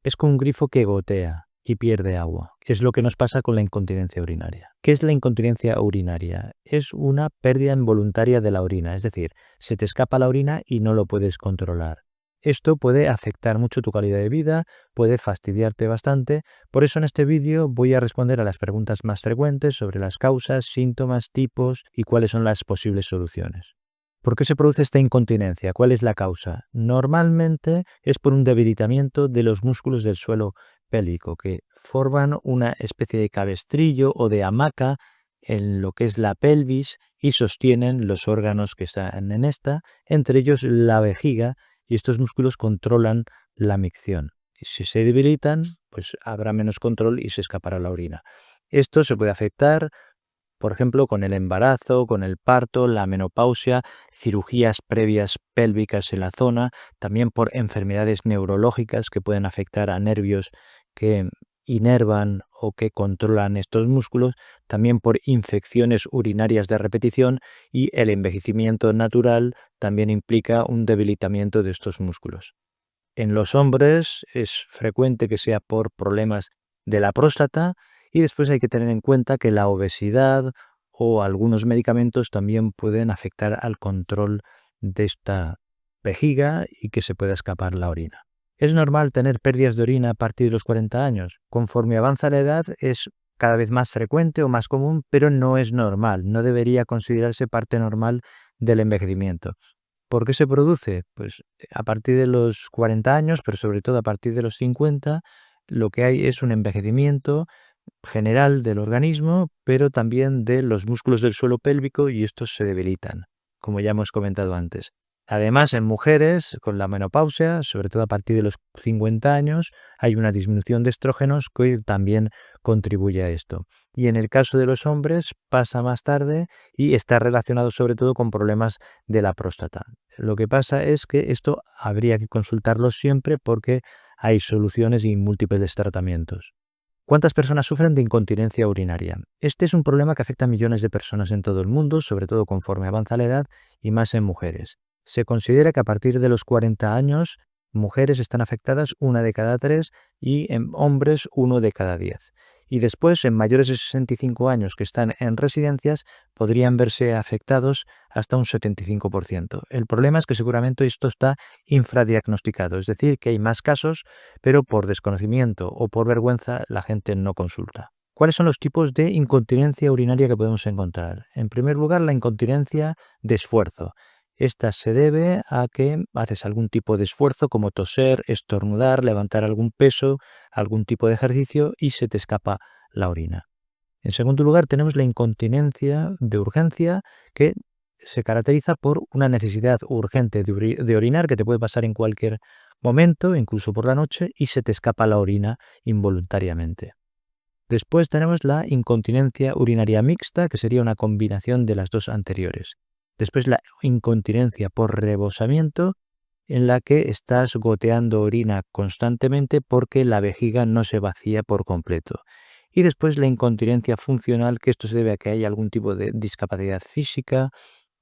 Es como un grifo que gotea y pierde agua. Es lo que nos pasa con la incontinencia urinaria. ¿Qué es la incontinencia urinaria? Es una pérdida involuntaria de la orina, es decir, se te escapa la orina y no lo puedes controlar. Esto puede afectar mucho tu calidad de vida, puede fastidiarte bastante. Por eso en este vídeo voy a responder a las preguntas más frecuentes sobre las causas, síntomas, tipos y cuáles son las posibles soluciones. ¿Por qué se produce esta incontinencia? ¿Cuál es la causa? Normalmente es por un debilitamiento de los músculos del suelo pélvico, que forman una especie de cabestrillo o de hamaca en lo que es la pelvis y sostienen los órganos que están en esta, entre ellos la vejiga, y estos músculos controlan la micción. Y si se debilitan, pues habrá menos control y se escapará la orina. Esto se puede afectar, por ejemplo, con el embarazo, con el parto, la menopausia, cirugías previas pélvicas en la zona, también por enfermedades neurológicas que pueden afectar a nervios que inervan o que controlan estos músculos, también por infecciones urinarias de repetición, y el envejecimiento natural también implica un debilitamiento de estos músculos. En los hombres es frecuente que sea por problemas de la próstata, y después hay que tener en cuenta que la obesidad o algunos medicamentos también pueden afectar al control de esta vejiga y que se pueda escapar la orina. ¿Es normal tener pérdidas de orina a partir de los 40 años? Conforme avanza la edad es cada vez más frecuente o más común, pero no es normal, no debería considerarse parte normal del envejecimiento. ¿Por qué se produce? Pues a partir de los 40 años, pero sobre todo a partir de los 50, lo que hay es un envejecimiento general del organismo, pero también de los músculos del suelo pélvico, y estos se debilitan, como ya hemos comentado antes. Además, en mujeres, con la menopausia, sobre todo a partir de los 50 años, hay una disminución de estrógenos que también contribuye a esto. Y en el caso de los hombres pasa más tarde y está relacionado sobre todo con problemas de la próstata. Lo que pasa es que esto habría que consultarlo siempre porque hay soluciones y múltiples tratamientos. ¿Cuántas personas sufren de incontinencia urinaria? Este es un problema que afecta a millones de personas en todo el mundo, sobre todo conforme avanza la edad y más en mujeres. Se considera que a partir de los 40 años, mujeres están afectadas 1 de cada 3 y en hombres 1 de cada 10. Y después, en mayores de 65 años que están en residencias, podrían verse afectados hasta un 75%. El problema es que seguramente esto está infradiagnosticado, es decir, que hay más casos, pero por desconocimiento o por vergüenza la gente no consulta. ¿Cuáles son los tipos de incontinencia urinaria que podemos encontrar? En primer lugar, la incontinencia de esfuerzo. Esta se debe a que haces algún tipo de esfuerzo como toser, estornudar, levantar algún peso, algún tipo de ejercicio y se te escapa la orina. En segundo lugar, tenemos la incontinencia de urgencia, que se caracteriza por una necesidad urgente de orinar que te puede pasar en cualquier momento, incluso por la noche, y se te escapa la orina involuntariamente. Después tenemos la incontinencia urinaria mixta, que sería una combinación de las dos anteriores. Después la incontinencia por rebosamiento, en la que estás goteando orina constantemente porque la vejiga no se vacía por completo. Y después la incontinencia funcional, que esto se debe a que hay algún tipo de discapacidad física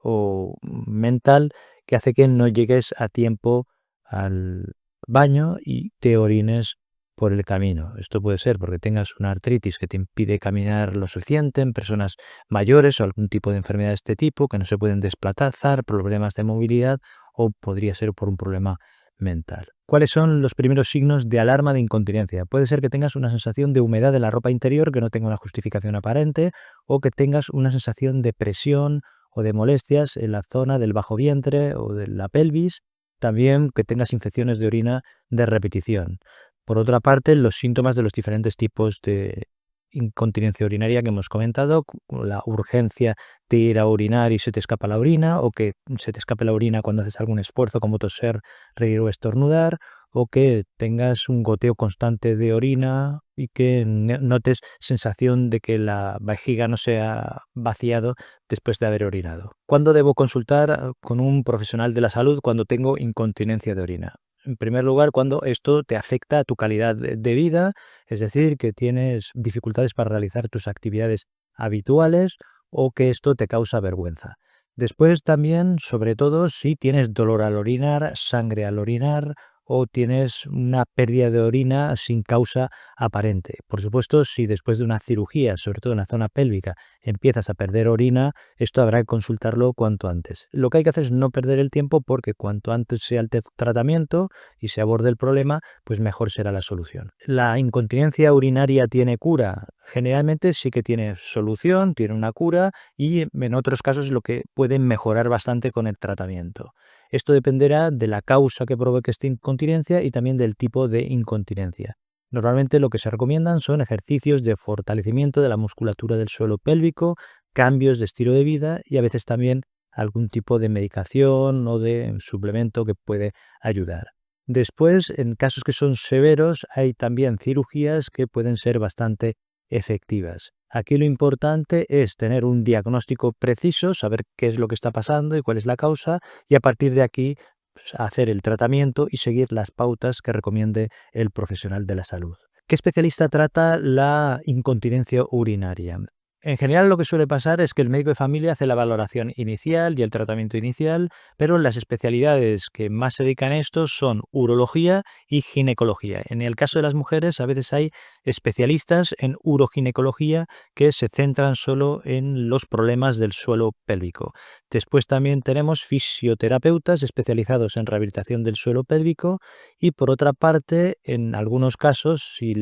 o mental que hace que no llegues a tiempo al baño y te orines por el camino. Esto puede ser porque tengas una artritis que te impide caminar lo suficiente en personas mayores o algún tipo de enfermedad de este tipo, que no se pueden desplazar, problemas de movilidad, o podría ser por un problema mental. ¿Cuáles son los primeros signos de alarma de incontinencia? Puede ser que tengas una sensación de humedad en la ropa interior que no tenga una justificación aparente, o que tengas una sensación de presión o de molestias en la zona del bajo vientre o de la pelvis, también que tengas infecciones de orina de repetición. Por otra parte, los síntomas de los diferentes tipos de incontinencia urinaria que hemos comentado, la urgencia de ir a orinar y se te escapa la orina, o que se te escape la orina cuando haces algún esfuerzo como toser, reír o estornudar, o que tengas un goteo constante de orina y que notes sensación de que la vejiga no se ha vaciado después de haber orinado. ¿Cuándo debo consultar con un profesional de la salud cuando tengo incontinencia de orina? En primer lugar, cuando esto te afecta a tu calidad de vida, es decir, que tienes dificultades para realizar tus actividades habituales o que esto te causa vergüenza. Después también, sobre todo, si tienes dolor al orinar, sangre al orinar o tienes una pérdida de orina sin causa aparente. Por supuesto, si después de una cirugía, sobre todo en la zona pélvica, empiezas a perder orina, esto habrá que consultarlo cuanto antes. Lo que hay que hacer es no perder el tiempo, porque cuanto antes sea el tratamiento y se aborde el problema, pues mejor será la solución. ¿La incontinencia urinaria tiene cura? Generalmente sí que tiene solución, tiene una cura, y en otros casos lo que puede mejorar bastante con el tratamiento. Esto dependerá de la causa que provoque esta incontinencia y también del tipo de incontinencia. Normalmente lo que se recomiendan son ejercicios de fortalecimiento de la musculatura del suelo pélvico, cambios de estilo de vida y a veces también algún tipo de medicación o de suplemento que puede ayudar. Después, en casos que son severos, hay también cirugías que pueden ser bastante efectivas. Aquí lo importante es tener un diagnóstico preciso, saber qué es lo que está pasando y cuál es la causa, y a partir de aquí pues, hacer el tratamiento y seguir las pautas que recomiende el profesional de la salud. ¿Qué especialista trata la incontinencia urinaria? En general lo que suele pasar es que el médico de familia hace la valoración inicial y el tratamiento inicial, pero las especialidades que más se dedican a esto son urología y ginecología. En el caso de las mujeres a veces hay especialistas en uroginecología que se centran solo en los problemas del suelo pélvico. Después también tenemos fisioterapeutas especializados en rehabilitación del suelo pélvico y por otra parte, en algunos casos, si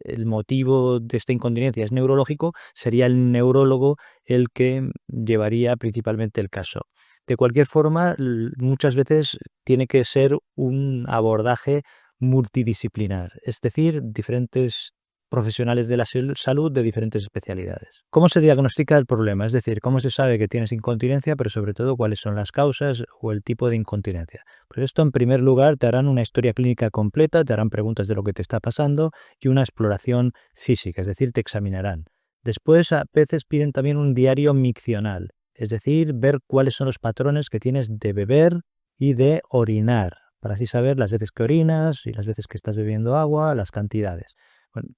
el motivo de esta incontinencia es neurológico, sería el neurólogo el que llevaría principalmente el caso. De cualquier forma, muchas veces tiene que ser un abordaje multidisciplinar, es decir, diferentes profesionales de la salud de diferentes especialidades. ¿Cómo se diagnostica el problema? Es decir, ¿cómo se sabe que tienes incontinencia, pero sobre todo cuáles son las causas o el tipo de incontinencia? Pues esto, en primer lugar, te harán una historia clínica completa, te harán preguntas de lo que te está pasando y una exploración física, es decir, te examinarán. Después, a veces piden también un diario miccional, es decir, ver cuáles son los patrones que tienes de beber y de orinar, para así saber las veces que orinas y las veces que estás bebiendo agua, las cantidades. Bueno,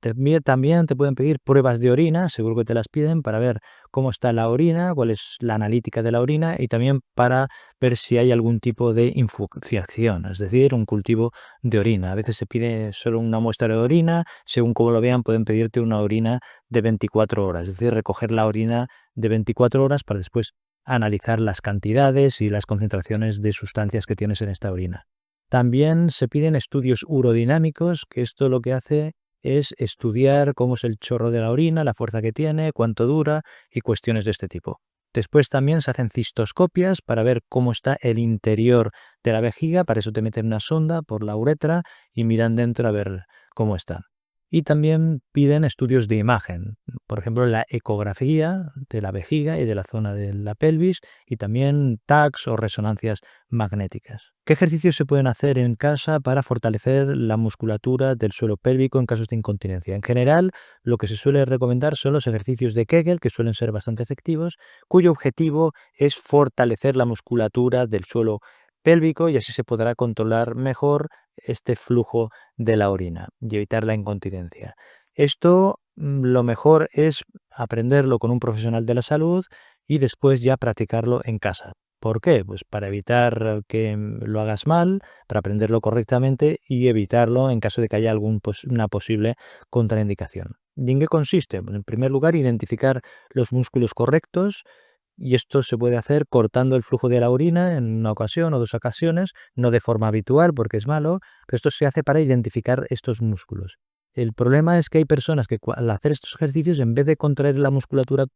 también te pueden pedir pruebas de orina, seguro que te las piden, para ver cómo está la orina, cuál es la analítica de la orina y también para ver si hay algún tipo de infección, es decir, un cultivo de orina. A veces se pide solo una muestra de orina, según como lo vean pueden pedirte una orina de 24 horas, es decir, recoger la orina de 24 horas para después analizar las cantidades y las concentraciones de sustancias que tienes en esta orina. También se piden estudios urodinámicos, que esto lo que hace es estudiar cómo es el chorro de la orina, la fuerza que tiene, cuánto dura y cuestiones de este tipo. Después también se hacen cistoscopias para ver cómo está el interior de la vejiga, para eso te meten una sonda por la uretra y miran dentro a ver cómo está. Y también piden estudios de imagen, por ejemplo la ecografía de la vejiga y de la zona de la pelvis y también TACs o resonancias magnéticas. ¿Qué ejercicios se pueden hacer en casa para fortalecer la musculatura del suelo pélvico en casos de incontinencia? En general, lo que se suele recomendar son los ejercicios de Kegel, que suelen ser bastante efectivos, cuyo objetivo es fortalecer la musculatura del suelo pélvico y así se podrá controlar mejor este flujo de la orina y evitar la incontinencia. Esto lo mejor es aprenderlo con un profesional de la salud y después ya practicarlo en casa. ¿Por qué? Pues para evitar que lo hagas mal, para aprenderlo correctamente y evitarlo en caso de que haya una posible contraindicación. ¿Y en qué consiste? Pues en primer lugar, identificar los músculos correctos, y esto se puede hacer cortando el flujo de la orina en una ocasión o dos ocasiones, no de forma habitual porque es malo, pero esto se hace para identificar estos músculos. El problema es que hay personas que al hacer estos ejercicios, en vez de contraer la musculatura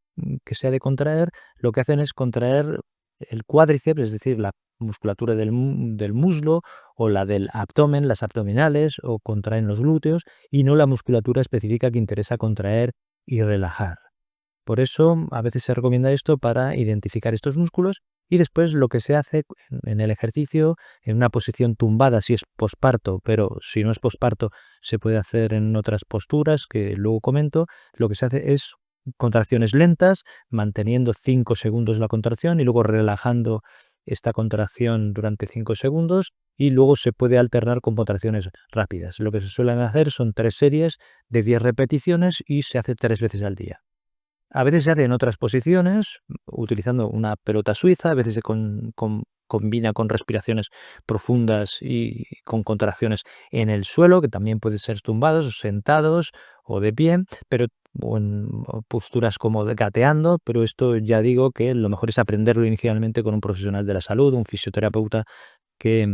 que se ha de contraer, lo que hacen es contraer el cuádriceps, es decir, la musculatura del muslo o la del abdomen, las abdominales, o contraen los glúteos y no la musculatura específica que interesa contraer y relajar. Por eso a veces se recomienda esto para identificar estos músculos y después lo que se hace en el ejercicio en una posición tumbada si es posparto, pero si no es posparto se puede hacer en otras posturas que luego comento. Lo que se hace es contracciones lentas, manteniendo 5 segundos la contracción y luego relajando esta contracción durante 5 segundos y luego se puede alternar con contracciones rápidas. Lo que se suelen hacer son 3 series de 10 repeticiones y se hace 3 veces al día. A veces se hace en otras posiciones, utilizando una pelota suiza, a veces con combina con respiraciones profundas y con contracciones en el suelo, que también puede ser tumbados o sentados o de pie, pero o en posturas como gateando, pero esto ya digo que lo mejor es aprenderlo inicialmente con un profesional de la salud, un fisioterapeuta que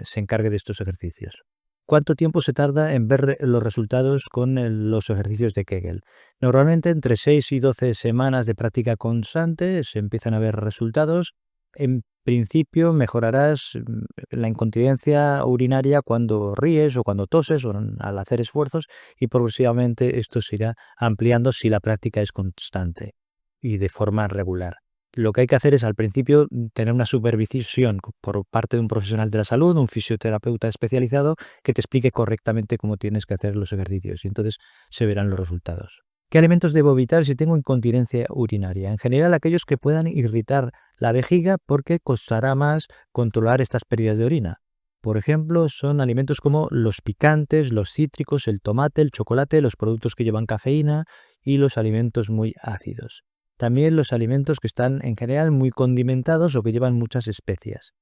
se encargue de estos ejercicios. ¿Cuánto tiempo se tarda en ver los resultados con los ejercicios de Kegel? Normalmente entre 6 y 12 semanas de práctica constante se empiezan a ver resultados. En principio mejorarás la incontinencia urinaria cuando ríes o cuando toses o al hacer esfuerzos, y progresivamente esto se irá ampliando si la práctica es constante y de forma regular. Lo que hay que hacer es al principio tener una supervisión por parte de un profesional de la salud, un fisioterapeuta especializado, que te explique correctamente cómo tienes que hacer los ejercicios, y entonces se verán los resultados. ¿Qué alimentos debo evitar si tengo incontinencia urinaria? En general, aquellos que puedan irritar la vejiga, porque costará más controlar estas pérdidas de orina. Por ejemplo, son alimentos como los picantes, los cítricos, el tomate, el chocolate, los productos que llevan cafeína y los alimentos muy ácidos. También los alimentos que están en general muy condimentados o que llevan muchas especias.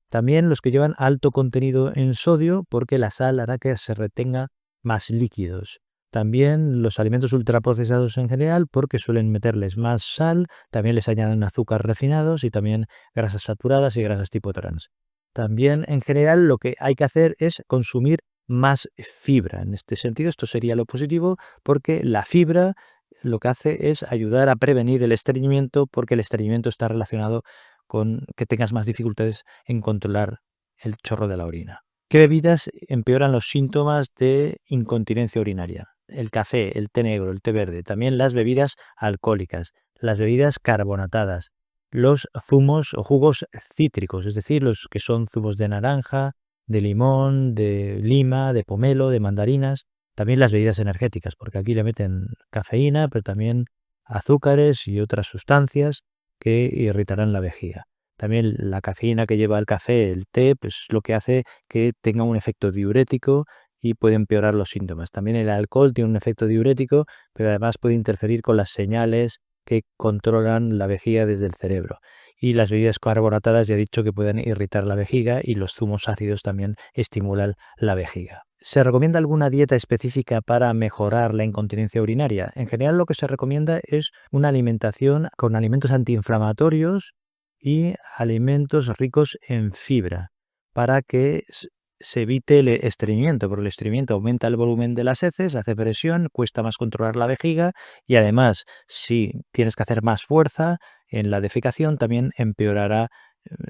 También los que llevan alto contenido en sodio, porque la sal hará que se retenga más líquidos. También los alimentos ultraprocesados en general, porque suelen meterles más sal, también les añaden azúcares refinados y también grasas saturadas y grasas tipo trans. También en general lo que hay que hacer es consumir más fibra. En este sentido, esto sería lo positivo, porque la fibra lo que hace es ayudar a prevenir el estreñimiento, porque el estreñimiento está relacionado con que tengas más dificultades en controlar el chorro de la orina. ¿Qué bebidas empeoran los síntomas de incontinencia urinaria? El café, el té negro, el té verde, también las bebidas alcohólicas, las bebidas carbonatadas, los zumos o jugos cítricos, es decir, los que son zumos de naranja, de limón, de lima, de pomelo, de mandarinas. También las bebidas energéticas, porque aquí le meten cafeína, pero también azúcares y otras sustancias que irritarán la vejiga. También la cafeína que lleva el café, el té, pues lo que hace que tenga un efecto diurético y puede empeorar los síntomas. También el alcohol tiene un efecto diurético, pero además puede interferir con las señales que controlan la vejiga desde el cerebro. Y las bebidas carbonatadas ya he dicho que pueden irritar la vejiga, y los zumos ácidos también estimulan la vejiga. ¿Se recomienda alguna dieta específica para mejorar la incontinencia urinaria? En general lo que se recomienda es una alimentación con alimentos antiinflamatorios y alimentos ricos en fibra, para que se evite el estreñimiento, porque el estreñimiento aumenta el volumen de las heces, hace presión, cuesta más controlar la vejiga, y además, si tienes que hacer más fuerza en la defecación, también empeorará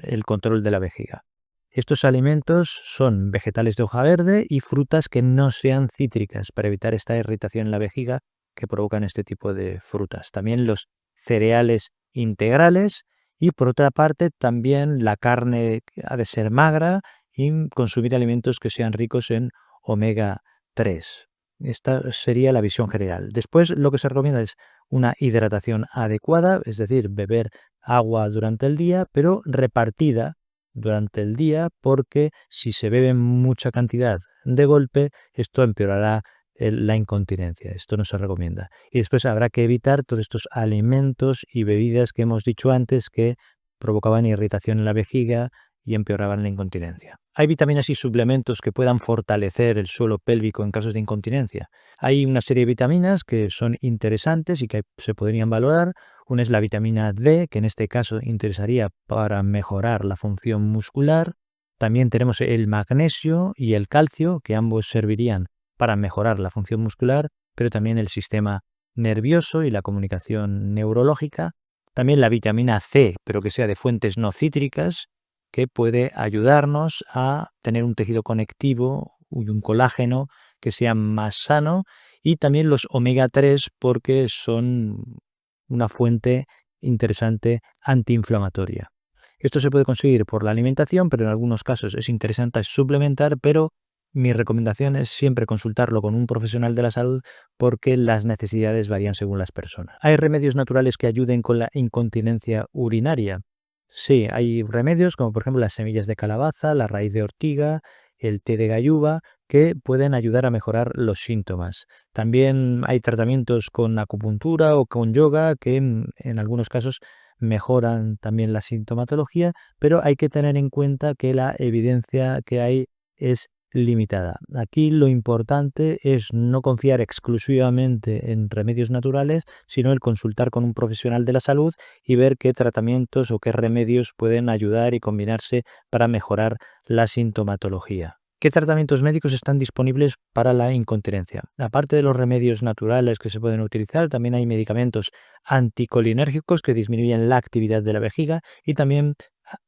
el control de la vejiga. Estos alimentos son vegetales de hoja verde y frutas que no sean cítricas, para evitar esta irritación en la vejiga que provocan este tipo de frutas. También los cereales integrales, y por otra parte también la carne ha de ser magra, y consumir alimentos que sean ricos en omega 3. Esta sería la visión general. Después lo que se recomienda es una hidratación adecuada, es decir, beber agua durante el día, pero repartida durante el día, porque si se bebe mucha cantidad de golpe, esto empeorará la incontinencia. Esto no se recomienda. Y después habrá que evitar todos estos alimentos y bebidas que hemos dicho antes, que provocaban irritación en la vejiga y empeoraban la incontinencia. Hay vitaminas y suplementos que puedan fortalecer el suelo pélvico en casos de incontinencia. Hay una serie de vitaminas que son interesantes y que se podrían valorar. Una es la vitamina D, que en este caso interesaría para mejorar la función muscular. También tenemos el magnesio y el calcio, que ambos servirían para mejorar la función muscular, pero también el sistema nervioso y la comunicación neurológica. También la vitamina C, pero que sea de fuentes no cítricas, que puede ayudarnos a tener un tejido conectivo y un colágeno que sea más sano. Y también los omega 3, porque son una fuente interesante antiinflamatoria. Esto se puede conseguir por la alimentación, pero en algunos casos es interesante suplementar, pero mi recomendación es siempre consultarlo con un profesional de la salud, porque las necesidades varían según las personas. ¿Hay remedios naturales que ayuden con la incontinencia urinaria? Sí, hay remedios como por ejemplo las semillas de calabaza, la raíz de ortiga, el té de gayuba, que pueden ayudar a mejorar los síntomas. También hay tratamientos con acupuntura o con yoga que en algunos casos mejoran también la sintomatología, pero hay que tener en cuenta que la evidencia que hay es limitada. Aquí lo importante es no confiar exclusivamente en remedios naturales, sino el consultar con un profesional de la salud y ver qué tratamientos o qué remedios pueden ayudar y combinarse para mejorar la sintomatología. ¿Qué tratamientos médicos están disponibles para la incontinencia? Aparte de los remedios naturales que se pueden utilizar, también hay medicamentos anticolinérgicos que disminuyen la actividad de la vejiga y también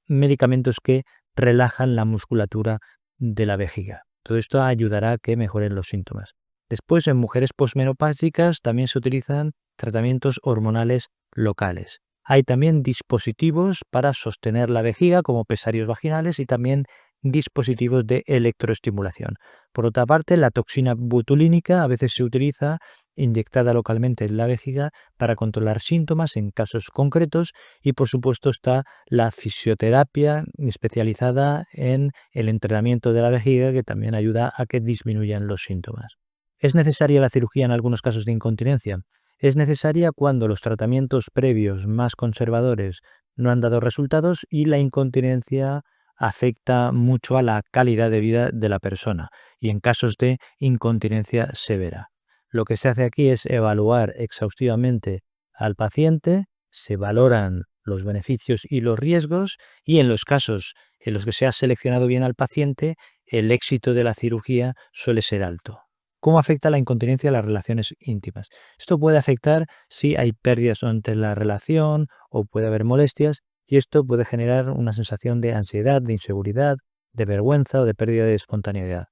medicamentos que relajan la musculatura de la vejiga. Todo esto ayudará a que mejoren los síntomas. Después, en mujeres posmenopáusicas también se utilizan tratamientos hormonales locales. Hay también dispositivos para sostener la vejiga, como pesarios vaginales, y también dispositivos de electroestimulación. Por otra parte, la toxina botulínica a veces se utiliza inyectada localmente en la vejiga para controlar síntomas en casos concretos y por supuesto está la fisioterapia especializada en el entrenamiento de la vejiga que también ayuda a que disminuyan los síntomas. ¿Es necesaria la cirugía en algunos casos de incontinencia? Es necesaria cuando los tratamientos previos más conservadores no han dado resultados y la incontinencia afecta mucho a la calidad de vida de la persona y en casos de incontinencia severa. Lo que se hace aquí es evaluar exhaustivamente al paciente, se valoran los beneficios y los riesgos y en los casos en los que se ha seleccionado bien al paciente, el éxito de la cirugía suele ser alto. ¿Cómo afecta la incontinencia a las relaciones íntimas? Esto puede afectar si hay pérdidas durante la relación o puede haber molestias y esto puede generar una sensación de ansiedad, de inseguridad, de vergüenza o de pérdida de espontaneidad.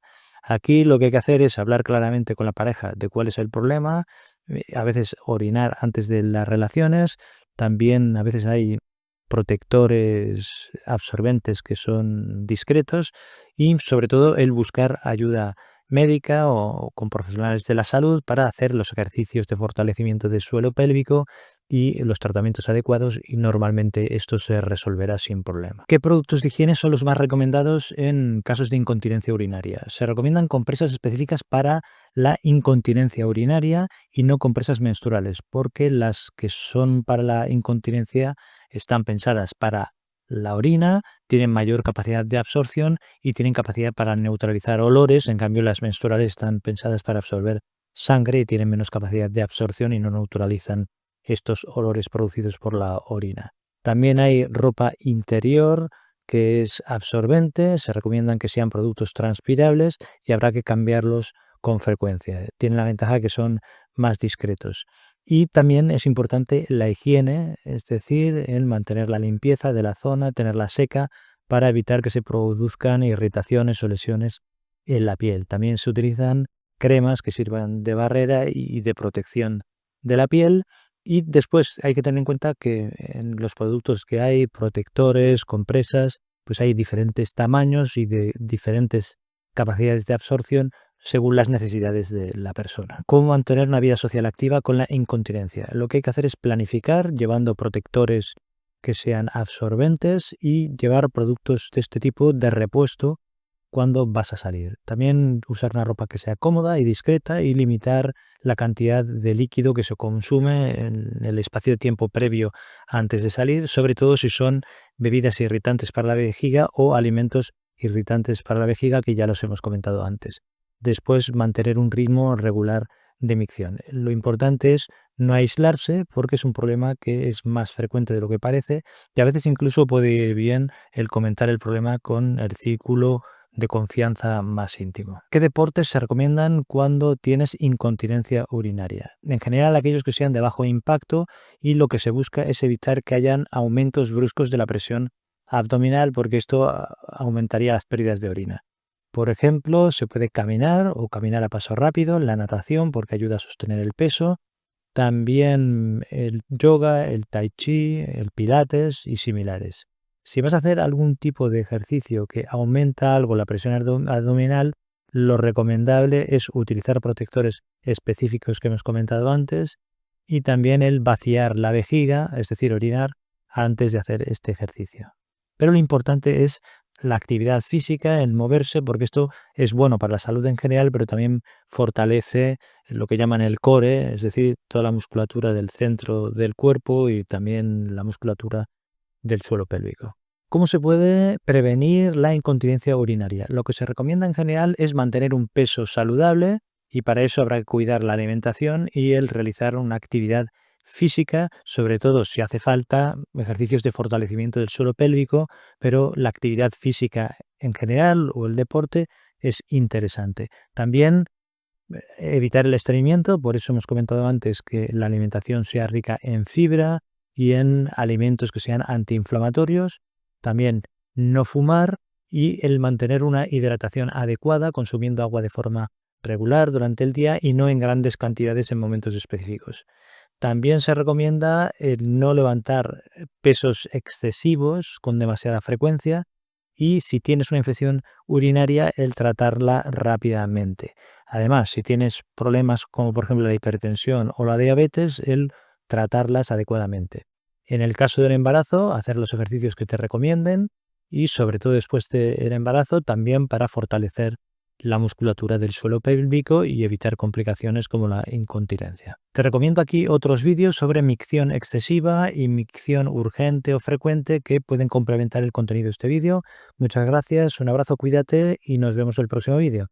Aquí lo que hay que hacer es hablar claramente con la pareja de cuál es el problema, a veces orinar antes de las relaciones, también a veces hay protectores absorbentes que son discretos y sobre todo el buscar ayuda médica o con profesionales de la salud para hacer los ejercicios de fortalecimiento del suelo pélvico y los tratamientos adecuados y normalmente esto se resolverá sin problema. ¿Qué productos de higiene son los más recomendados en casos de incontinencia urinaria? Se recomiendan compresas específicas para la incontinencia urinaria y no compresas menstruales, porque las que son para la incontinencia están pensadas para la orina, tienen mayor capacidad de absorción y tienen capacidad para neutralizar olores, en cambio las menstruales están pensadas para absorber sangre y tienen menos capacidad de absorción y no neutralizan estos olores producidos por la orina. También hay ropa interior que es absorbente, se recomiendan que sean productos transpirables y habrá que cambiarlos con frecuencia. Tienen la ventaja que son más discretos. Y también es importante la higiene, es decir, el mantener la limpieza de la zona, tenerla seca para evitar que se produzcan irritaciones o lesiones en la piel. También se utilizan cremas que sirvan de barrera y de protección de la piel. Y después hay que tener en cuenta que en los productos que hay, protectores, compresas, pues hay diferentes tamaños y de diferentes capacidades de absorción según las necesidades de la persona. ¿Cómo mantener una vida social activa con la incontinencia? Lo que hay que hacer es planificar llevando protectores que sean absorbentes y llevar productos de este tipo de repuesto cuando vas a salir. También usar una ropa que sea cómoda y discreta y limitar la cantidad de líquido que se consume en el espacio de tiempo previo antes de salir, sobre todo si son bebidas irritantes para la vejiga o alimentos irritantes para la vejiga que ya los hemos comentado antes. Después mantener un ritmo regular de micción. Lo importante es no aislarse porque es un problema que es más frecuente de lo que parece y a veces incluso puede ir bien el comentar el problema con el círculo de confianza más íntimo. ¿Qué deportes se recomiendan cuando tienes incontinencia urinaria? En general aquellos que sean de bajo impacto y lo que se busca es evitar que hayan aumentos bruscos de la presión abdominal porque esto aumentaría las pérdidas de orina. Por ejemplo, se puede caminar o caminar a paso rápido, la natación porque ayuda a sostener el peso, también el yoga, el tai chi, el pilates y similares. Si vas a hacer algún tipo de ejercicio que aumenta algo la presión abdominal, lo recomendable es utilizar protectores específicos que hemos comentado antes y también el vaciar la vejiga, es decir, orinar, antes de hacer este ejercicio. Pero lo importante es la actividad física, en moverse, porque esto es bueno para la salud en general, pero también fortalece lo que llaman el core, es decir, toda la musculatura del centro del cuerpo y también la musculatura del suelo pélvico. ¿Cómo se puede prevenir la incontinencia urinaria? Lo que se recomienda en general es mantener un peso saludable y para eso habrá que cuidar la alimentación y el realizar una actividad física, sobre todo si hace falta ejercicios de fortalecimiento del suelo pélvico, pero la actividad física en general o el deporte es interesante. También evitar el estreñimiento, por eso hemos comentado antes que la alimentación sea rica en fibra y en alimentos que sean antiinflamatorios. También no fumar y el mantener una hidratación adecuada, consumiendo agua de forma regular durante el día y no en grandes cantidades en momentos específicos. También se recomienda el no levantar pesos excesivos con demasiada frecuencia y si tienes una infección urinaria, el tratarla rápidamente. Además, si tienes problemas como por ejemplo la hipertensión o la diabetes, el tratarlas adecuadamente. En el caso del embarazo, hacer los ejercicios que te recomienden y sobre todo después del embarazo, también para fortalecer la musculatura del suelo pélvico y evitar complicaciones como la incontinencia. Te recomiendo aquí otros vídeos sobre micción excesiva y micción urgente o frecuente que pueden complementar el contenido de este vídeo. Muchas gracias, un abrazo, cuídate y nos vemos en el próximo vídeo.